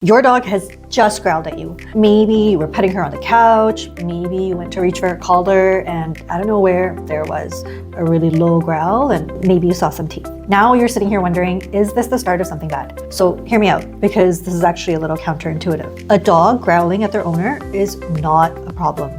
Your dog has just growled at you. Maybe you were petting her on the couch, maybe you went to reach for her collar and out of nowhere there was a really low growl and maybe you saw some teeth. Now you're sitting here wondering, is this the start of something bad? So hear me out, because this is actually a little counterintuitive. A dog growling at their owner is not a problem.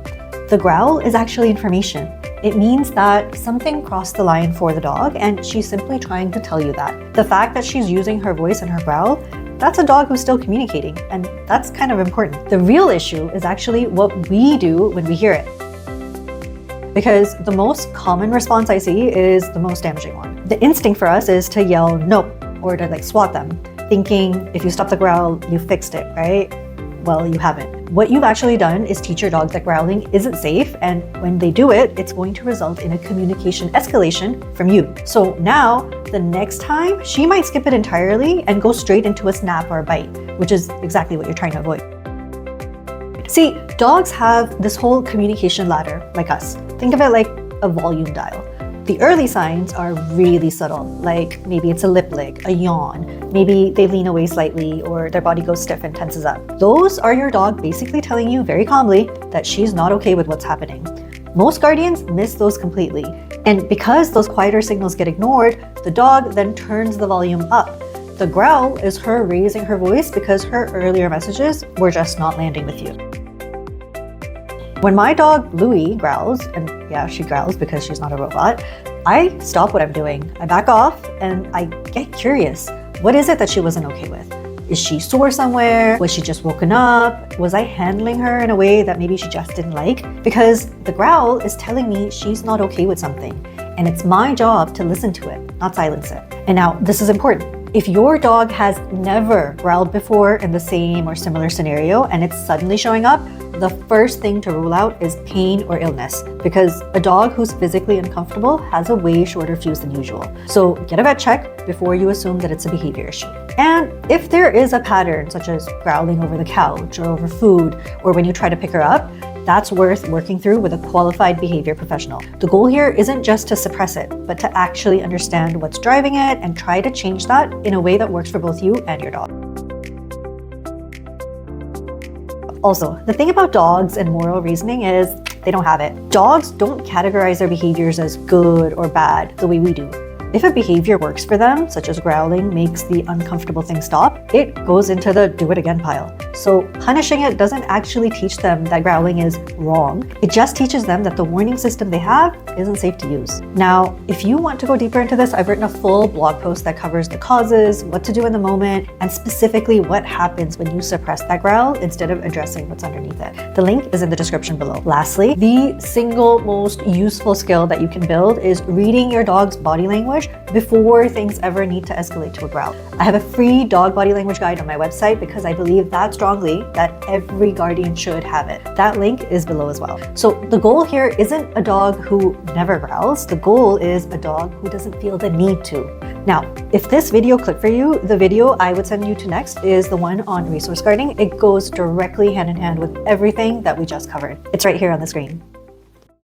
The growl is actually information. It means that something crossed the line for the dog and she's simply trying to tell you that. The fact that she's using her voice and her growl, that's a dog who's still communicating, and that's kind of important. The real issue is actually what we do when we hear it. Because the most common response I see is the most damaging one. The instinct for us is to yell no, or to swat them, thinking if you stop the growl, you fixed it, right? Well, you haven't. What you've actually done is teach your dog that growling isn't safe, and when they do it, it's going to result in a communication escalation from you. So now, the next time, she might skip it entirely and go straight into a snap or a bite, which is exactly what you're trying to avoid. See, dogs have this whole communication ladder like us. Think of it like a volume dial. The early signs are really subtle, like maybe it's a lip lick, a yawn, maybe they lean away slightly or their body goes stiff and tenses up. Those are your dog basically telling you very calmly that she's not okay with what's happening. Most guardians miss those completely. And because those quieter signals get ignored, the dog then turns the volume up. The growl is her raising her voice because her earlier messages were just not landing with you. When my dog Louie growls, and yeah, she growls because she's not a robot, I stop what I'm doing. I back off and I get curious. What is it that she wasn't okay with? Is she sore somewhere? Was she just woken up? Was I handling her in a way that maybe she just didn't like? Because the growl is telling me she's not okay with something, and it's my job to listen to it, not silence it. And now, this is important. If your dog has never growled before in the same or similar scenario and it's suddenly showing up, the first thing to rule out is pain or illness, because a dog who's physically uncomfortable has a way shorter fuse than usual. So get a vet check before you assume that it's a behavior issue. And if there is a pattern, such as growling over the couch or over food, or when you try to pick her up, that's worth working through with a qualified behavior professional. The goal here isn't just to suppress it, but to actually understand what's driving it and try to change that in a way that works for both you and your dog. Also, the thing about dogs and moral reasoning is they don't have it. Dogs don't categorize their behaviors as good or bad the way we do. If a behavior works for them, such as growling makes the uncomfortable thing stop, it goes into the do it again pile. So punishing it doesn't actually teach them that growling is wrong. It just teaches them that the warning system they have isn't safe to use. Now, if you want to go deeper into this, I've written a full blog post that covers the causes, what to do in the moment, and specifically what happens when you suppress that growl instead of addressing what's underneath it. The link is in the description below. Lastly, the single most useful skill that you can build is reading your dog's body language before things ever need to escalate to a growl. I have a free dog body language guide on my website because I believe that strongly that every guardian should have it. That link is below as well. So the goal here isn't a dog who never growls. The goal is a dog who doesn't feel the need to. Now, if this video clicked for you, the video I would send you to next is the one on resource guarding. It goes directly hand in hand with everything that we just covered. It's right here on the screen.